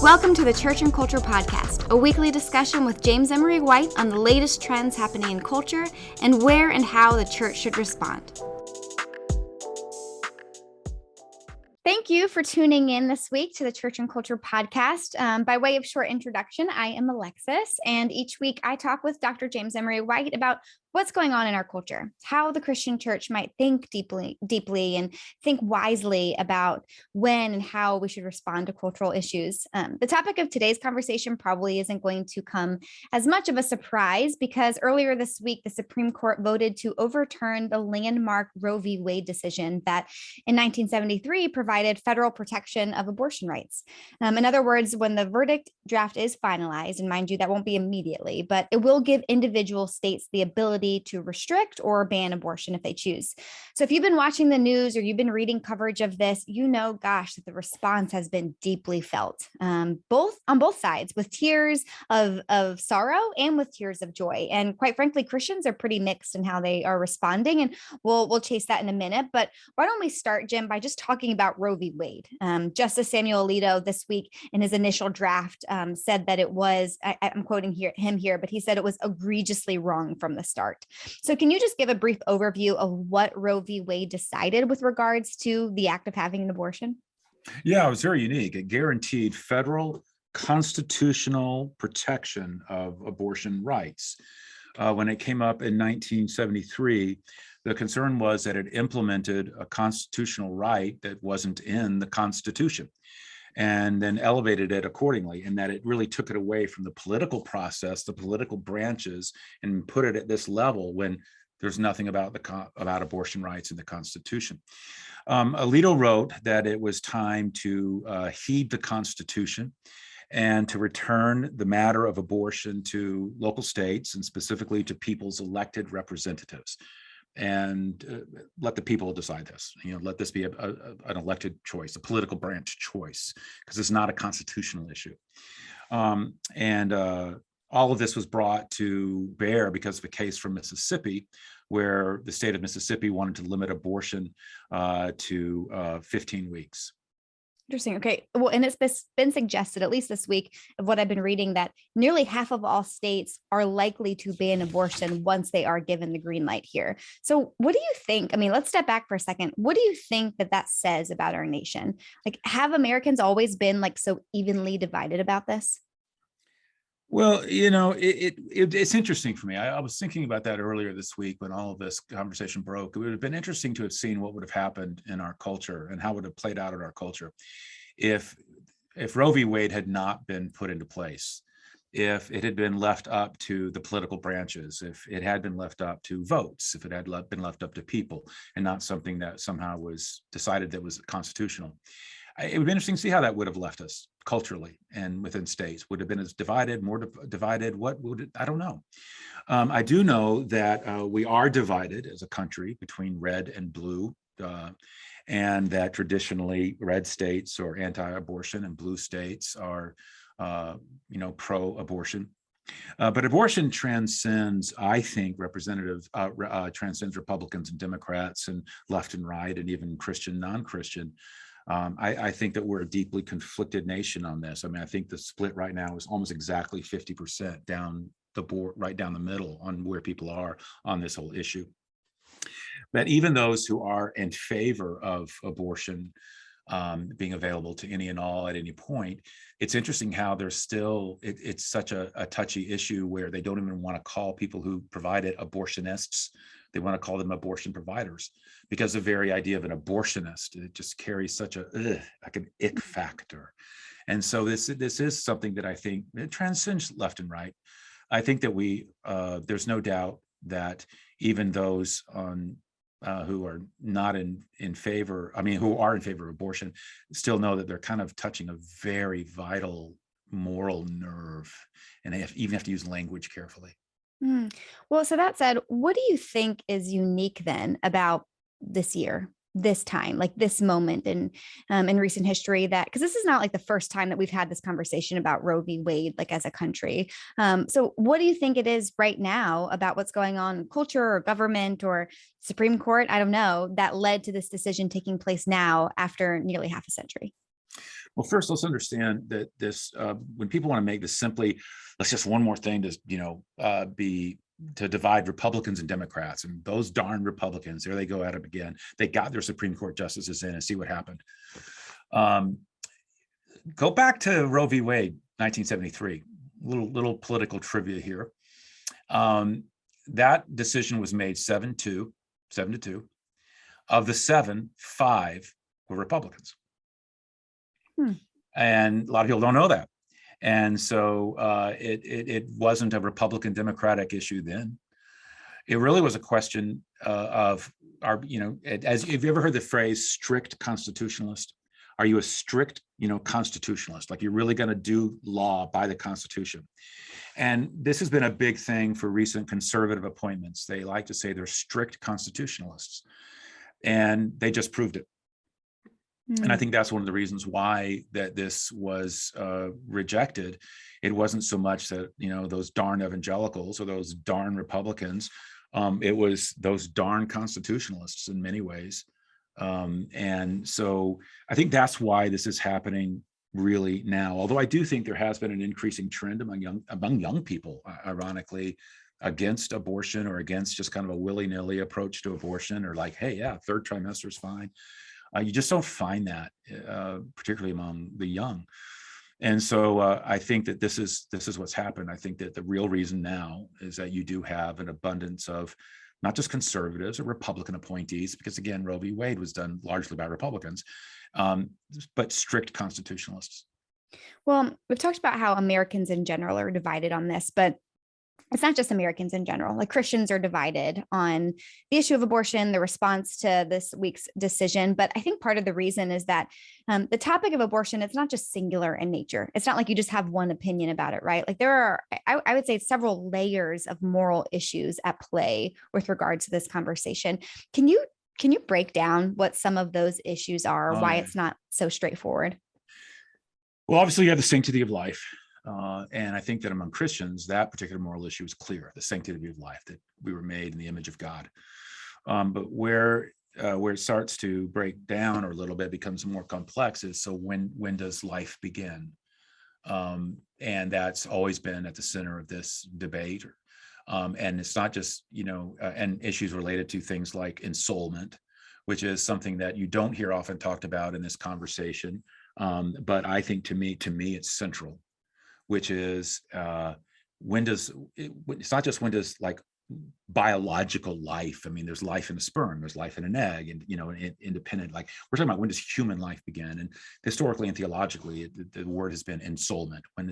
Welcome to the Church and Culture Podcast, a weekly discussion with James Emery White on the latest trends happening in culture and where and how the church should respond. Thank you for tuning in this week to the Church and Culture Podcast. By way of short introduction, I am Alexis, and each week I talk with Dr. James Emery White about what's going on in our culture, how the Christian church might think deeply and think wisely about when and how we should respond to cultural issues. The topic of today's conversation probably isn't going to come as much of a surprise because earlier this week, the Supreme Court voted to overturn the landmark Roe v. Wade decision that in 1973 provided federal protection of abortion rights. In other words, when the verdict draft is finalized, and mind you, that won't be immediately, but it will give individual states the ability to restrict or ban abortion if they choose. So if you've been watching the news or you've been reading coverage of this, you know, gosh, that the response has been deeply felt, both on both sides, with tears of sorrow and with tears of joy. And quite frankly, Christians are pretty mixed in how they are responding, and we'll chase that in a minute. But why don't we start, Jim, by just talking about Roe v. Wade? Justice Samuel Alito this week in his initial draft said that it was, I'm quoting him here, but he said it was egregiously wrong from the start. So can you just give a brief overview of what Roe v. Wade decided with regards to the act of having an abortion? Yeah, it was very unique. It guaranteed federal constitutional protection of abortion rights. When it came up in 1973, the concern was that it implemented a constitutional right that wasn't in the Constitution, and then elevated it accordingly, and that it really took it away from the political process, the political branches, and put it at this level when there's nothing about abortion rights in the Constitution. Alito wrote that it was time to heed the Constitution and to return the matter of abortion to local states and specifically to people's elected representatives, and let the people decide this. Let this be an elected choice, a political branch choice, because it's not a constitutional issue. And all of this was brought to bear because of a case from Mississippi, where the state of Mississippi wanted to limit abortion to 15 weeks. Interesting. Okay. Well, and it's been suggested, at least this week, of what I've been reading, that nearly half of all states are likely to ban abortion once they are given the green light here. So what do you think? I mean, let's step back for a second. What do you think that says about our nation? Like, have Americans always been so evenly divided about this? Well, it's interesting for me. I was thinking about that earlier this week when all of this conversation broke. It would have been interesting to have seen what would have happened in our culture and how it would have played out in our culture if Roe v. Wade had not been put into place, if it had been left up to the political branches, if it had been left up to votes, if it had been left up to people and not something that somehow was decided that was constitutional. It would be interesting to see how that would have left us culturally and within states. Would have been as divided, more divided? What would it? I don't know. I do know that we are divided as a country between red and blue, and that traditionally red states are anti-abortion and blue states are, pro-abortion. But abortion transcends, I think, transcends Republicans and Democrats and left and right and even Christian, non-Christian. I think that we're a deeply conflicted nation on this. I mean, I think the split right now is almost exactly 50% down the board, right down the middle on where people are on this whole issue. But even those who are in favor of abortion being available to any and all at any point, it's interesting how there's still, it's such a touchy issue where they don't even want to call people who provide it abortionists. They want to call them abortion providers because the very idea of an abortionist, it just carries such an ick factor. And so this is something that I think it transcends left and right. I think that there's no doubt that even those who are not in favor, who are in favor of abortion, still know that they're kind of touching a very vital moral nerve, and they even have to use language carefully. Well, so that said, what do you think is unique then about this year, this time, this moment in recent history, because this is not the first time that we've had this conversation about Roe v. Wade, as a country. So what do you think it is right now about what's going on in culture or government or Supreme Court, I don't know, that led to this decision taking place now after nearly half a century? Well, first, let's understand that this, when people want to make this simply, let's just one more thing to, be to divide Republicans and Democrats, and those darn Republicans, there they go at it again. They got their Supreme Court justices in, and see what happened. Go back to Roe v. Wade, 1973. Little political trivia here. That decision was made 7-2. Of the 7, 5 were Republicans. And a lot of people don't know that. And so it wasn't a Republican Democratic issue then. It really was a question of have you ever heard the phrase strict constitutionalist? Are you a strict, constitutionalist? Like, you're really going to do law by the Constitution? And this has been a big thing for recent conservative appointments. They like to say they're strict constitutionalists, and they just proved it. And I think that's one of the reasons why that this was rejected. It wasn't so much that, those darn evangelicals or those darn Republicans. It was those darn constitutionalists in many ways. And so I think that's why this is happening really now. Although I do think there has been an increasing trend among young people, ironically, against abortion, or against just kind of a willy-nilly approach to abortion, or like, hey, yeah, third trimester is fine. You just don't find that, particularly among the young. And so I think that this is what's happened. I think that the real reason now is that you do have an abundance of not just conservatives or Republican appointees, because again, Roe v. Wade was done largely by Republicans, but strict constitutionalists. Well, we've talked about how Americans in general are divided on this, but it's not just Americans in general. Like, Christians are divided on the issue of abortion, the response to this week's decision. But I think part of the reason is that the topic of abortion, it's not just singular in nature. It's not like you just have one opinion about it, right? Like, there are, I would say, several layers of moral issues at play with regard to this conversation. Can you break down what some of those issues are, why it's not so straightforward? Well, obviously, you have the sanctity of life. And I think that among Christians, that particular moral issue is clear: the sanctity of life, that we were made in the image of God. But where it starts to break down, or a little bit becomes more complex, is so when does life begin? And that's always been at the center of this debate. And it's not just, and issues related to things like ensoulment, which is something that you don't hear often talked about in this conversation. But I think to me, it's central, which is it's not just when does, like, biological life. I mean, there's life in a sperm, there's life in an egg, and independent. Like, we're talking about when does human life begin? And historically and theologically, the word has been ensoulment. When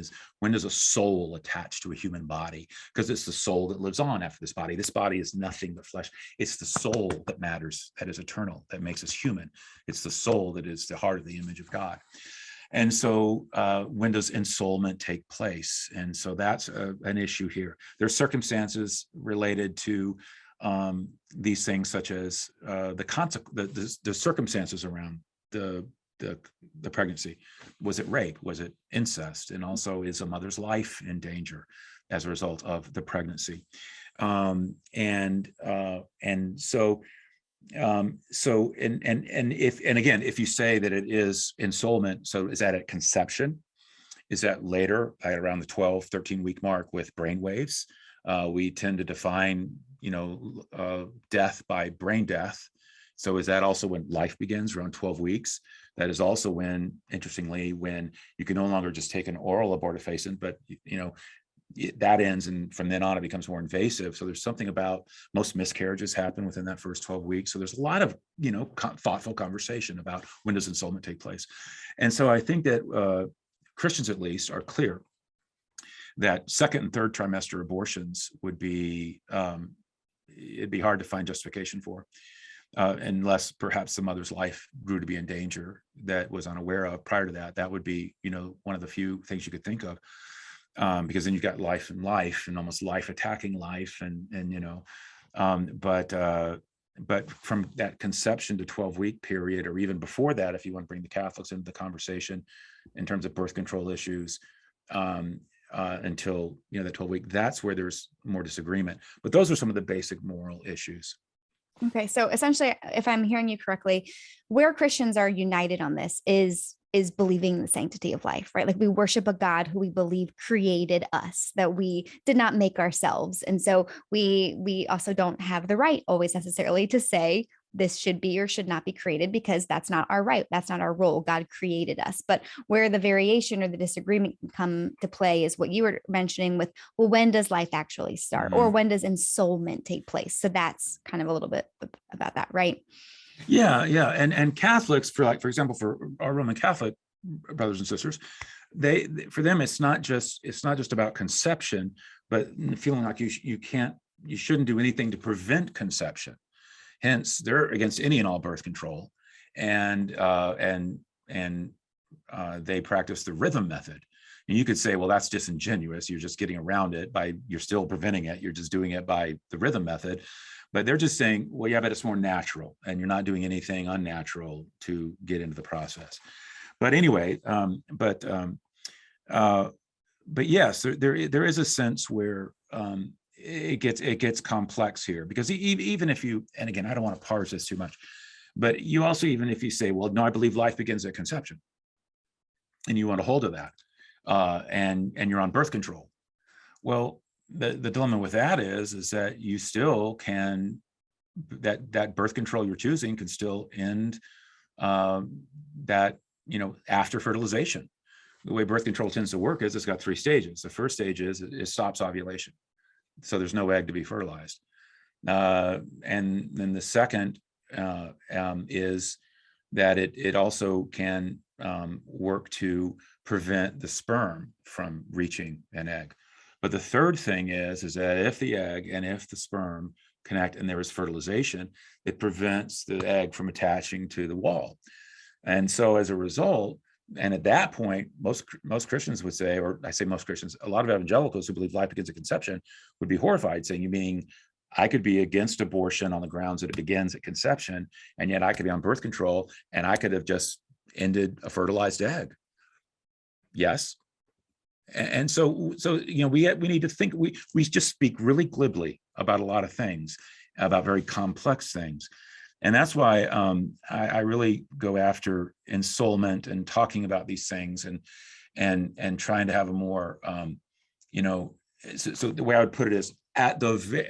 does a soul attach to a human body? Because it's the soul that lives on after this body. This body is nothing but flesh. It's the soul that matters, that is eternal, that makes us human. It's the soul that is the heart of the image of God. And so when does ensoulment take place? And so that's an issue here. There's circumstances related to these things, such as the circumstances around the pregnancy. Was it rape? Was it incest? And also, is a mother's life in danger as a result of the pregnancy? If you say that it is ensoulment, so is that at conception? Is that later at around the 12-13 week mark with brain waves? We tend to define, death by brain death. So is that also when life begins, around 12 weeks? That is also when, interestingly, when you can no longer just take an oral abortifacient, but that ends, and from then on it becomes more invasive. So there's something about, most miscarriages happen within that first 12 weeks. So there's a lot of thoughtful conversation about when does ensoulment take place. And so I think that Christians, at least, are clear that second and third trimester abortions would be it'd be hard to find justification for, unless perhaps the mother's life grew to be in danger that was unaware of prior to that. That would be one of the few things you could think of. Because then you've got life and almost life attacking life, but from that conception to 12-week period, or even before that, if you want to bring the Catholics into the conversation in terms of birth control issues, until the 12-week, that's where there's more disagreement. But those are some of the basic moral issues. Okay, so essentially, if I'm hearing you correctly, where Christians are united on this is is believing in the sanctity of life, right? Like we worship a God who we believe created us, that we did not make ourselves. And so we also don't have the right always necessarily to say this should be or should not be created, because that's not our right. That's not our role. God created us. But where the variation or the disagreement can come to play is what you were mentioning with, well, when does life actually start? Or when does ensoulment take place? So that's kind of a little bit about that, right? Yeah, yeah. And Catholics, for example, for our Roman Catholic brothers and sisters, for them it's not just about conception, but feeling like you shouldn't do anything to prevent conception. Hence, they're against any and all birth control, and they practice the rhythm method. And you could say, well, that's disingenuous. You're just getting around it you're still preventing it. You're just doing it by the rhythm method. But they're just saying, well, yeah, but it's more natural, and you're not doing anything unnatural to get into the process. But anyway, but yes, there is a sense where it gets complex here, because even if you, and again, I don't want to parse this too much, but you also, even if you say, well, no, I believe life begins at conception, and you want to hold to that, and you're on birth control. Well, the dilemma with that is that you still can, that birth control you're choosing can still end that, after fertilization. The way birth control tends to work is it's got 3 stages. The first stage is it stops ovulation, so there's no egg to be fertilized. And then the second is that it also can work to prevent the sperm from reaching an egg. But the third thing is that if the egg and if the sperm connect and there is fertilization, it prevents the egg from attaching to the wall. And so as a result, and at that point, most Christians would say, or I say most Christians, a lot of evangelicals who believe life begins at conception would be horrified, saying, you meaning I could be against abortion on the grounds that it begins at conception, and yet I could be on birth control, and I could have just ended a fertilized egg. Yes. And so we need to think, we just speak really glibly about a lot of things, about very complex things. And that's why I really go after ensoulment and talking about these things, and trying to have a more, so the way I would put it is,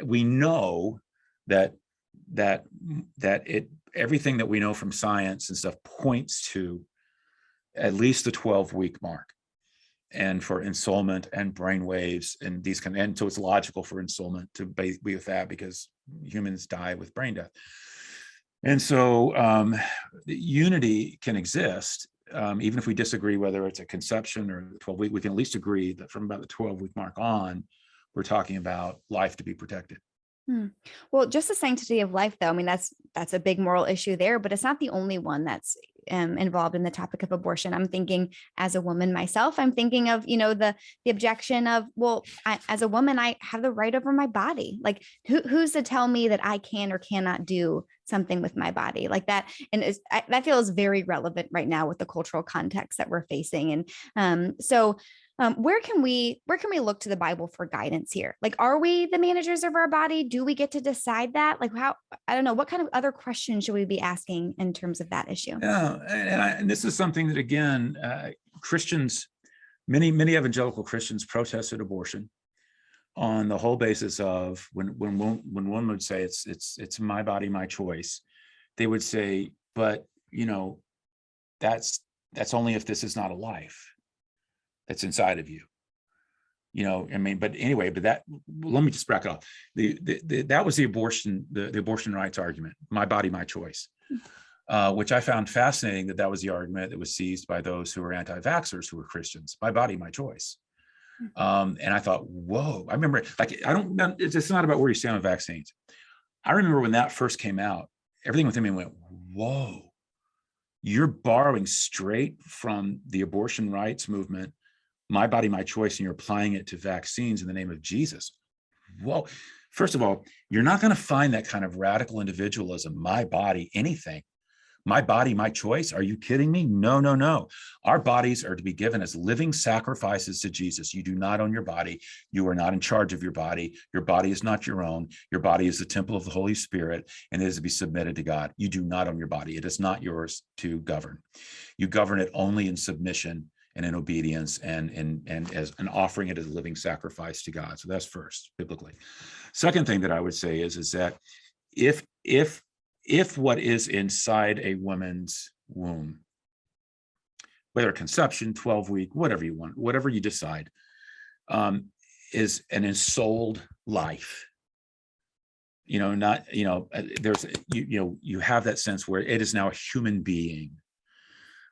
we know that everything that we know from science and stuff points to at least the 12-week mark, and for ensoulment and brain waves and these and so it's logical for ensoulment to be with that, because humans die with brain death. And so unity can exist, even if we disagree whether it's a conception or 12-week. We can at least agree that from about the 12-week mark on, we're talking about life to be protected. Well, just the sanctity of life, though, I mean, that's a big moral issue there, but it's not the only one that's involved in the topic of abortion. I'm thinking, as a woman myself, I'm thinking of, the objection of, well, as a woman, I have the right over my body. Like, who's to tell me that I can or cannot do something with my body like that? And that feels very relevant right now with the cultural context that we're facing. And so where can we look to the Bible for guidance here? Like, are we the managers of our body? Do we get to decide that? Like, how, I don't know, what kind of other questions should we be asking in terms of that issue? Yeah, and this is something that, again, Christians, many evangelical Christians protested abortion on the whole basis of, when one would say it's my body, my choice, they would say, but that's only if this is not a life that's inside of you. But anyway, let me just back it off. That was the abortion rights argument, my body, my choice, which I found fascinating, that was the argument that was seized by those who were anti-vaxxers who were Christians, my body, my choice. And I thought, whoa, I remember, it's not about where you stand on vaccines. I remember when that first came out, everything within me went, whoa, you're borrowing straight from the abortion rights movement, my body, my choice, and you're applying it to vaccines in the name of Jesus. Whoa. First of all, you're not going to find that kind of radical individualism, my body, anything, My body, my choice. Are you kidding me? No, no, no. Our bodies are to be given as living sacrifices to Jesus. You do not own your body. You are not in charge of your body. Your body is not your own. Your body is the temple of the Holy Spirit, and it is to be submitted to God. You do not own your body. It is not yours to govern. You govern it only in submission and in obedience and as an offering it as a living sacrifice to God. So that's first, biblically. Second thing that I would say is that if what is inside a woman's womb, whether conception, 12-week, whatever you want, whatever you decide, is an ensouled life, there's, you have that sense where it is now a human being.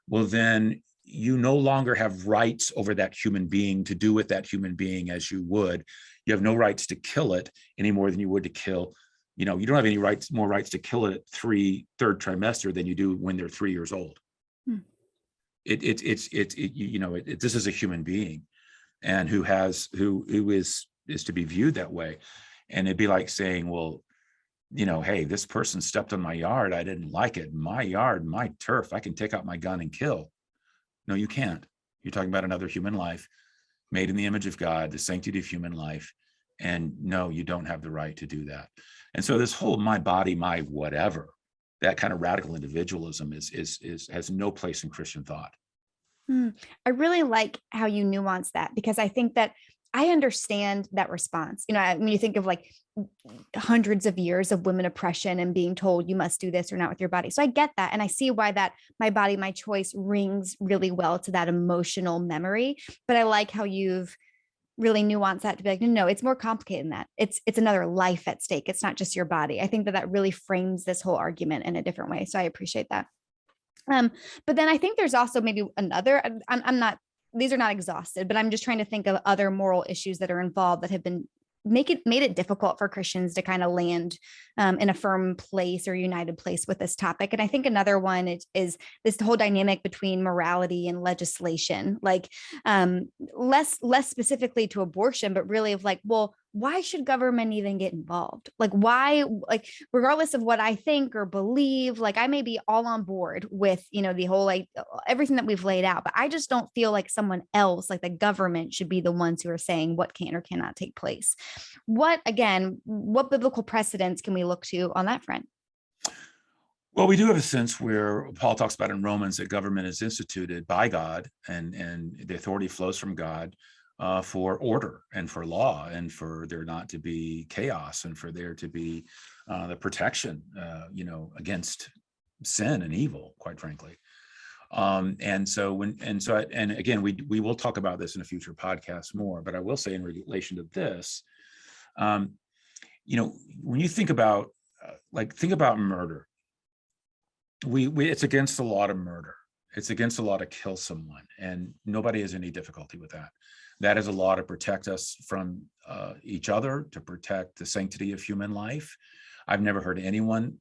Well, then you no longer have rights over that human being to do with that human being as you would. You have no rights to kill it any more than you would to kill, you don't have any more rights to kill it at third trimester than you do when they're 3 years old. This is a human being, and who is to be viewed that way. And it'd be like saying, well, hey, this person stepped on my yard. I didn't like it. My yard, my turf. I can take out my gun and kill. No, you can't. You're talking about another human life made in the image of God, the sanctity of human life. And no, you don't have the right to do that. And so this whole my body, my whatever, that kind of radical individualism has no place in Christian thought. I really like how you nuance that, because I think that I understand that response. When you think of like hundreds of years of women oppression and being told you must do this or not with your body. So I get that. And I see why that my body, my choice rings really well to that emotional memory. But I like how you've really nuanced that to be like, no, it's more complicated than that. It's another life at stake. It's not just your body. I think that really frames this whole argument in a different way. So I appreciate that. But then I think there's also maybe another, I'm not, these are not exhausted, but I'm just trying to think of other moral issues that are involved that have been made it difficult for Christians to kind of land in a firm place or united place with this topic. And I think another one is this whole dynamic between morality and legislation, like less specifically to abortion, but really of like, well, why should government even get involved? Like, why, like, regardless of what I think or believe, like I may be all on board with, the whole, like everything that we've laid out, but I just don't feel like someone else, like the government, should be the ones who are saying what can or cannot take place. What biblical precedents can we look to on that front? Well, we do have a sense where Paul talks about in Romans that government is instituted by God, and the authority flows from God for order and for law, and for there not to be chaos, and for there to be the protection, against sin and evil, quite frankly. And again, we will talk about this in a future podcast more, but I will say in relation to this, when you think about murder, it's against the law to murder. It's against the law to kill someone, and nobody has any difficulty with that. That is a law to protect us from each other, to protect the sanctity of human life. I've never heard anyone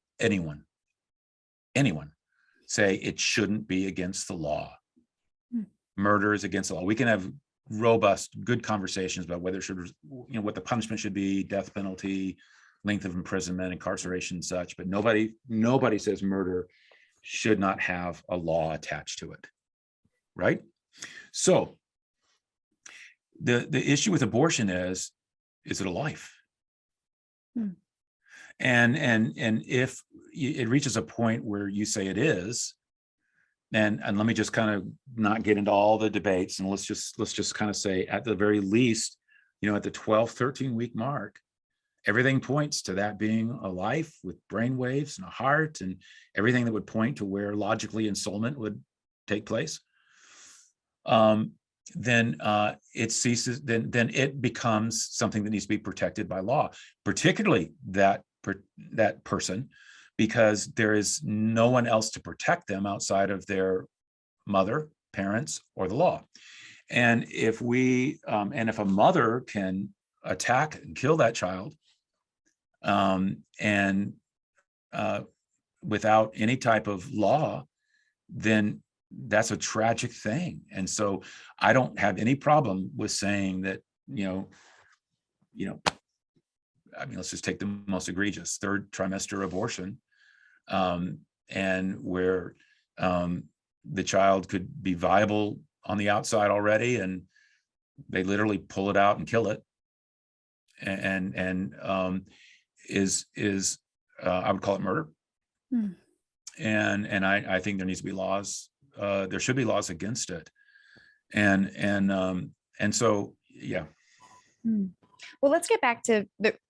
say it shouldn't be against the law. Murder is against the law. We can have robust, good conversations about whether it should, what the punishment should be, death penalty, length of imprisonment, incarceration, and such. But nobody says murder should not have a law attached to it, right? So the issue with abortion is it a life? And if it reaches a point where you say it is, and let me just kind of not get into all the debates, and let's just kind of say at the very least, at the 12, 13 week mark, everything points to that being a life with brain waves and a heart, and everything that would point to where logically ensoulment would take place. Then it ceases. Then it becomes something that needs to be protected by law, particularly that person, because there is no one else to protect them outside of their mother, parents, or the law. And if a mother can attack and kill that child, without any type of law, then that's a tragic thing. And so I don't have any problem with saying that, let's just take the most egregious third trimester abortion. and where the child could be viable on the outside already, and they literally pull it out and kill it, and is I would call it murder. Hmm. And I think there needs to be laws. There should be laws against it, and so yeah. Hmm. Well, let's get back to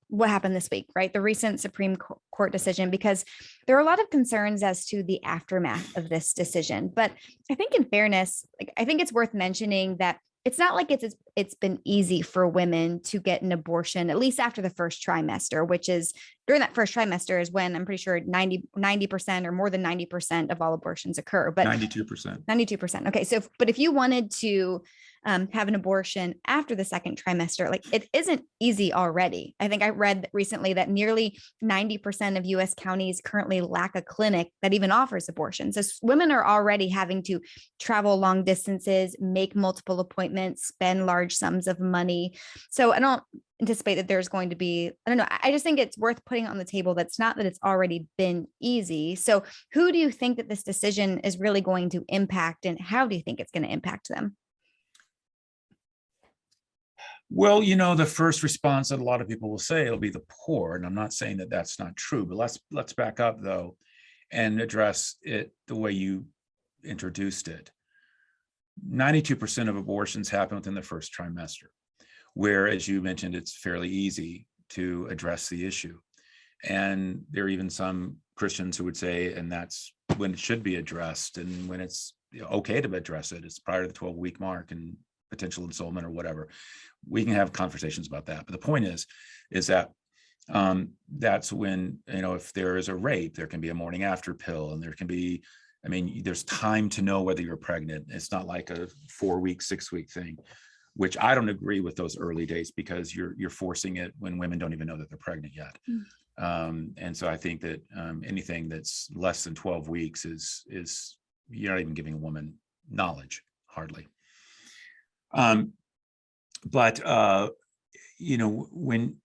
what happened this week, right? The recent Supreme Court decision, because there are a lot of concerns as to the aftermath of this decision. But I think in fairness, like, I think it's worth mentioning that it's not like it's been easy for women to get an abortion, at least after the first trimester, which is during that first trimester is when I'm pretty sure 90% or more than 90% of all abortions occur. But 92%. 92%. Okay. So, but if you wanted to have an abortion after the second trimester, like it isn't easy already. I think I read recently that nearly 90% of US counties currently lack a clinic that even offers abortions. So women are already having to travel long distances, make multiple appointments, spend large sums of money. So I don't anticipate that there's going to be, I don't know. I just think it's worth putting on the table. That's not that it's already been easy. So who do you think that this decision is really going to impact, and how do you think it's going to impact them? Well, the first response that a lot of people will say it'll be the poor, and I'm not saying that that's not true, but let's back up though and address it the way you introduced it. 92% of abortions happen within the first trimester, where, as you mentioned, it's fairly easy to address the issue. And there are even some Christians who would say, and that's when it should be addressed, and when it's okay to address it, it's prior to the 12-week mark and potential ensoulment or whatever. We can have conversations about that. But the point is that that's when, if there is a rape, there can be a morning after pill, and there can be, there's time to know whether you're pregnant. It's not like a 4-week, 6-week thing, which I don't agree with those early days, because you're forcing it when women don't even know that they're pregnant yet. And so I think that anything that's less than 12 weeks is you're not even giving a woman knowledge, hardly. But when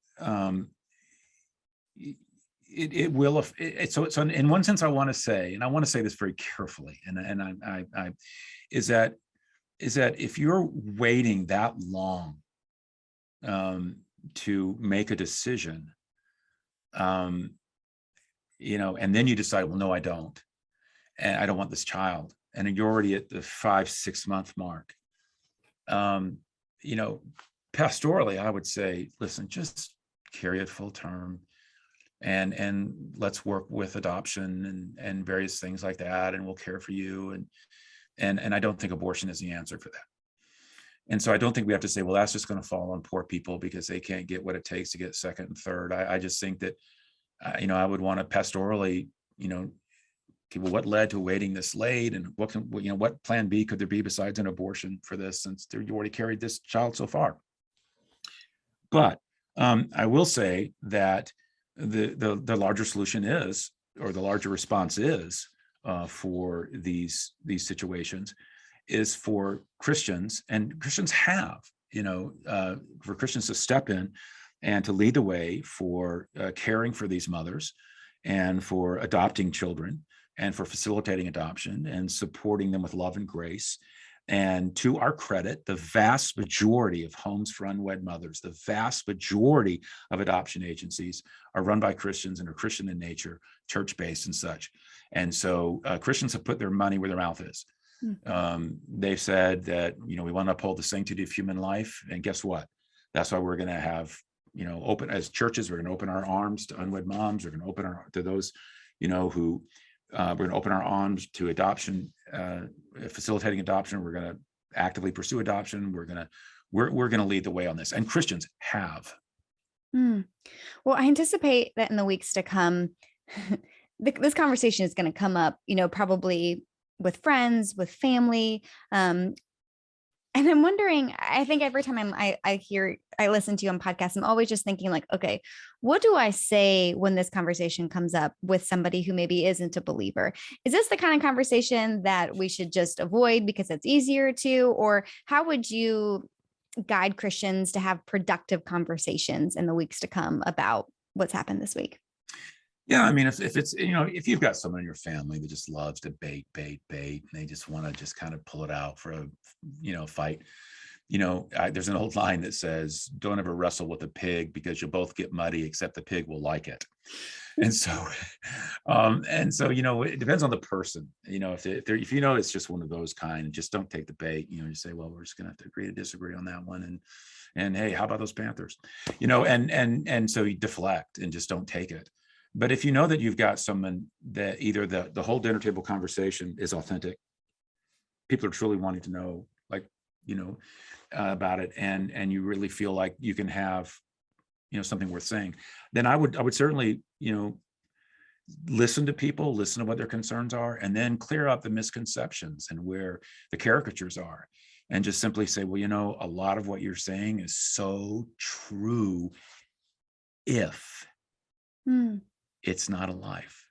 it will, so in one sense, I want to say, and I want to say this very carefully, and I is that if you're waiting that long to make a decision, and then you decide, well, no, I don't, and I don't want this child, and you're already at the 5-6 month mark. Pastorally, I would say, listen, just carry it full term, and let's work with adoption and various things like that, and we'll care for you. And I don't think abortion is the answer for that. And so I don't think we have to say, well, that's just going to fall on poor people because they can't get what it takes to get second and third. I just think that, I would want to pastorally, okay, well, what led to waiting this late, and what plan B could there be besides an abortion for this, since you already carried this child so far? But I will say that the larger solution is, or the larger response is, for these situations, is for Christians, and Christians have, for Christians to step in and to lead the way for caring for these mothers, and for adopting children, and for facilitating adoption and supporting them with love and grace. And to our credit, the vast majority of homes for unwed mothers, the vast majority of adoption agencies are run by Christians and are Christian in nature, church-based and such. And so Christians have put their money where their mouth is. They've said that, we want to uphold the sanctity of human life. And guess what? That's why we're going to have, open, as churches, we're going to open our arms to unwed moms. We're going to open to those, who we're going to open our arms to adoption, facilitating adoption. We're going to actively pursue adoption. We're going to lead the way on this, and Christians have. Well, I anticipate that in the weeks to come, this conversation is going to come up, probably with friends, with family. And I'm wondering, I think every time I listen to you on podcasts, I'm always just thinking like, okay, what do I say when this conversation comes up with somebody who maybe isn't a believer? Is this the kind of conversation that we should just avoid because it's easier to, or how would you guide Christians to have productive conversations in the weeks to come about what's happened this week? Yeah, I mean, if it's, if you've got someone in your family that just loves to bait, and they just want to just kind of pull it out for a, fight. There's an old line that says, "Don't ever wrestle with a pig because you'll both get muddy, except the pig will like it." And so, it depends on the person. If it's just one of those kind, just don't take the bait. You say, well, we're just gonna have to agree to disagree on that one, and hey, how about those Panthers? And so you deflect and just don't take it. But if you know that you've got someone that either the whole dinner table conversation is authentic, people are truly wanting to know, like, about it, and you really feel like you can have, something worth saying, then I would certainly, listen to people, listen to what their concerns are, and then clear up the misconceptions and where the caricatures are, and just simply say, well, a lot of what you're saying is so true if it's not a life.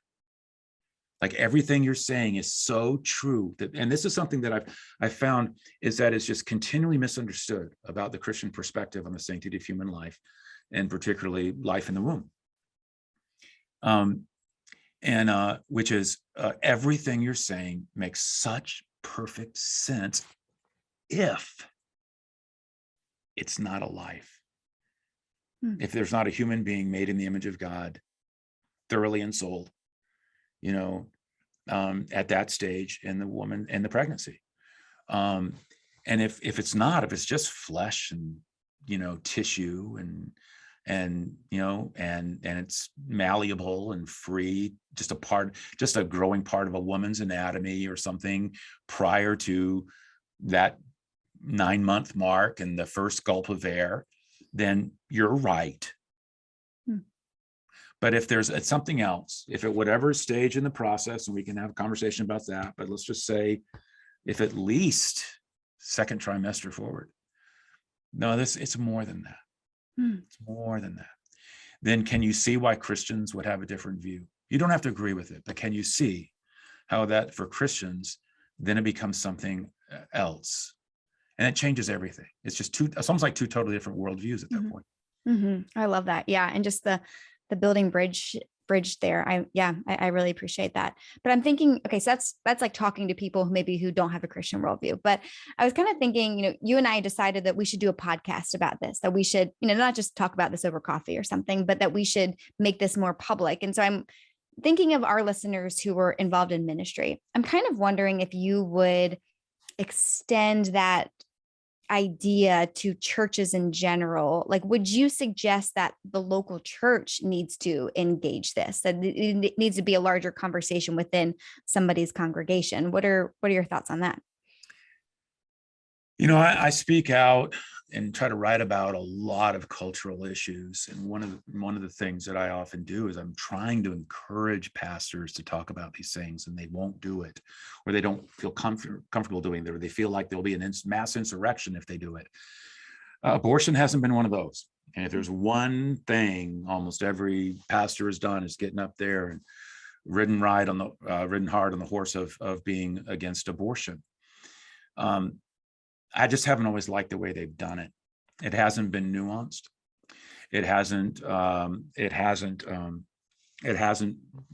Like, everything you're saying is so true that, and this is something that I've found, is that it's just continually misunderstood about the Christian perspective on the sanctity of human life, and particularly life in the womb. Which is, everything you're saying makes such perfect sense if it's not a life. If there's not a human being made in the image of God, thoroughly ensouled, at that stage in the woman and the pregnancy. And if it's just flesh and, tissue and it's malleable and free, just a growing part of a woman's anatomy or something prior to that 9-month mark and the first gulp of air, then you're right. But if it's something else, if at whatever stage in the process, and we can have a conversation about that, but let's just say if at least second trimester forward, no, it's more than that. It's more than that. Then can you see why Christians would have a different view? You don't have to agree with it, but can you see how that for Christians, then it becomes something else? And it changes everything. It's almost like two totally different worldviews at that point. I love that. Yeah. And just the building bridge there. I really appreciate that. But I'm thinking, okay, so that's like talking to people who don't have a Christian worldview. But I was kind of thinking, you and I decided that we should do a podcast about this, that we should, not just talk about this over coffee or something, but that we should make this more public. And so I'm thinking of our listeners who were involved in ministry. I'm kind of wondering if you would extend that idea to churches in general. Like, would you suggest that the local church needs to engage this, that it needs to be a larger conversation within somebody's congregation? What are your thoughts on that? I speak out and try to write about a lot of cultural issues. And one of the things that I often do is I'm trying to encourage pastors to talk about these things, and they won't do it, or they don't feel comfortable doing it, or they feel like there'll be an mass insurrection if they do it. Abortion hasn't been one of those. And if there's one thing almost every pastor has done, is getting up there and ridden hard on the horse of being against abortion. I just haven't always liked the way they've done it. It hasn't been nuanced. It hasn't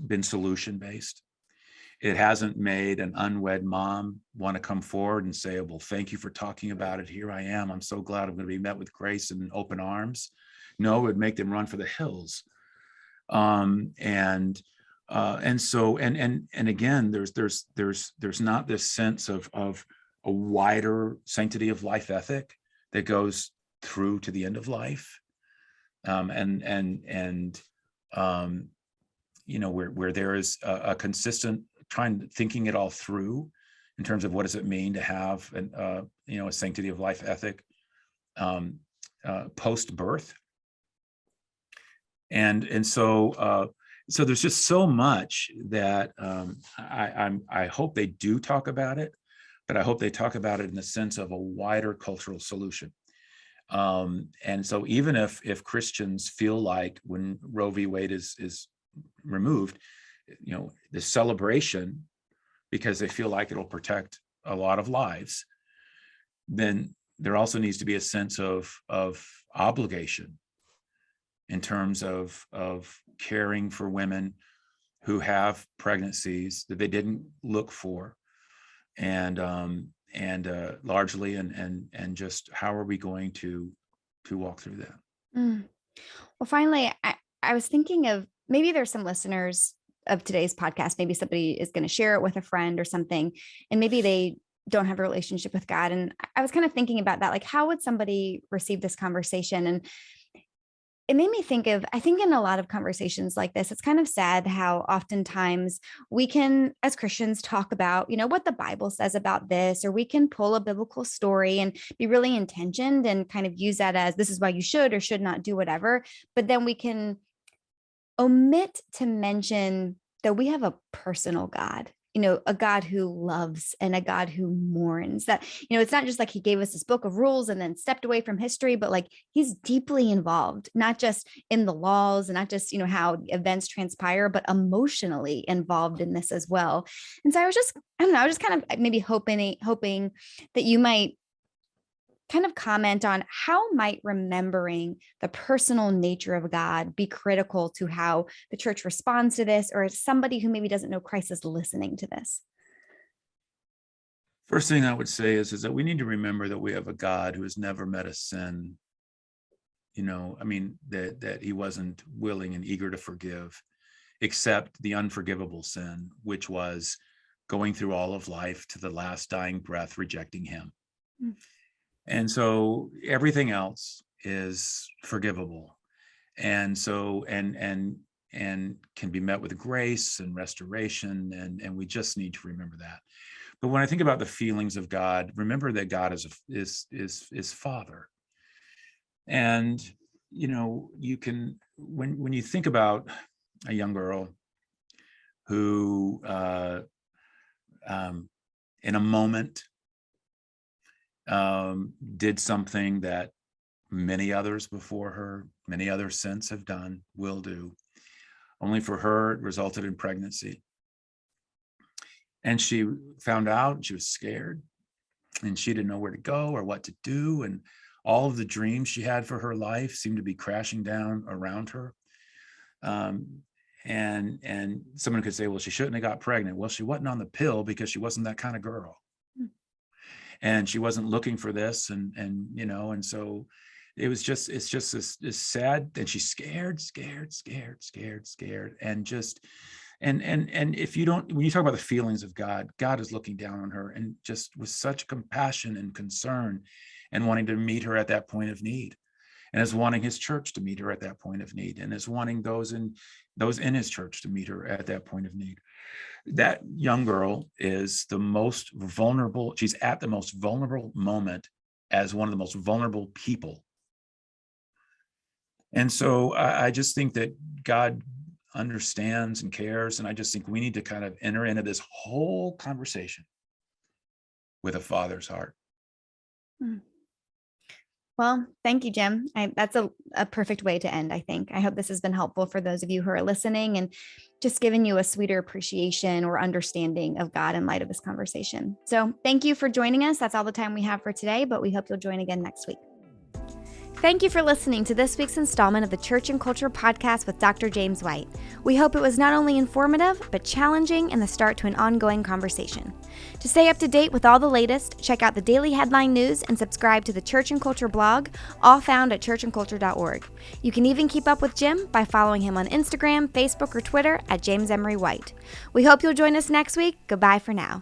been solution based. It hasn't made an unwed mom want to come forward and say, well, thank you for talking about it. Here I am. I'm so glad I'm going to be met with grace and open arms. No, it would make them run for the hills. And again, there's not this sense of a wider sanctity of life ethic that goes through to the end of life. Where there is a consistent thinking it all through in terms of what does it mean to have a sanctity of life ethic post birth. So there's just so much that I hope they do talk about it, but I hope they talk about it in the sense of a wider cultural solution. And so even if Christians feel like when Roe v. Wade is removed, the celebration, because they feel like it'll protect a lot of lives, then there also needs to be a sense of obligation in terms of caring for women who have pregnancies that they didn't look for, and largely, and just how are we going to walk through that? Mm. Well, finally, I was thinking of maybe there's some listeners of today's podcast. Maybe somebody is going to share it with a friend or something, and maybe they don't have a relationship with God. And I was kind of thinking about that, like, how would somebody receive this conversation? And it made me think of, I think in a lot of conversations like this, it's kind of sad how oftentimes we can, as Christians, talk about, what the Bible says about this, or we can pull a biblical story and be really intentioned and kind of use that as this is why you should or should not do whatever. But then we can omit to mention that we have a personal God, a God who loves and a God who mourns. That, it's not just like he gave us this book of rules and then stepped away from history, but like he's deeply involved, not just in the laws and not just, how events transpire, but emotionally involved in this as well. And so I don't know, I was just kind of maybe hoping that you might kind of comment on how might remembering the personal nature of God be critical to how the church responds to this, or somebody who maybe doesn't know Christ is listening to this? First thing I would say is that we need to remember that we have a God who has never met a sin, that he wasn't willing and eager to forgive, except the unforgivable sin, which was going through all of life to the last dying breath, rejecting him. Mm. And so everything else is forgivable. And so, and can be met with grace and restoration. And we just need to remember that. But when I think about the feelings of God, remember that God is Father. And, you can, when you think about a young girl who, in a moment, did something that many others before her, many others since have done, will do, only for her it resulted in pregnancy. And she found out, and she was scared, and she didn't know where to go or what to do, and all of the dreams she had for her life seemed to be crashing down around her. And someone could say, well, she shouldn't have got pregnant. Well, she wasn't on the pill because she wasn't that kind of girl. And she wasn't looking for this, and so it's just this sad, and she's scared, and just, and if you don't, when you talk about the feelings of God, God is looking down on her, and just with such compassion and concern, and wanting to meet her at that point of need, and is wanting his church to meet her at that point of need, and is wanting those in his church to meet her at that point of need. That young girl is the most vulnerable. She's at the most vulnerable moment as one of the most vulnerable people. And so I just think that God understands and cares. And I just think we need to kind of enter into this whole conversation with a father's heart. Well, thank you, Jim. That's a perfect way to end, I think. I hope this has been helpful for those of you who are listening and just giving you a sweeter appreciation or understanding of God in light of this conversation. So thank you for joining us. That's all the time we have for today, but we hope you'll join again next week. Thank you for listening to this week's installment of the Church and Culture Podcast with Dr. James White. We hope it was not only informative, but challenging and the start to an ongoing conversation. To stay up to date with all the latest, check out the daily headline news and subscribe to the Church and Culture blog, all found at churchandculture.org. You can even keep up with Jim by following him on Instagram, Facebook, or Twitter at James Emery White. We hope you'll join us next week. Goodbye for now.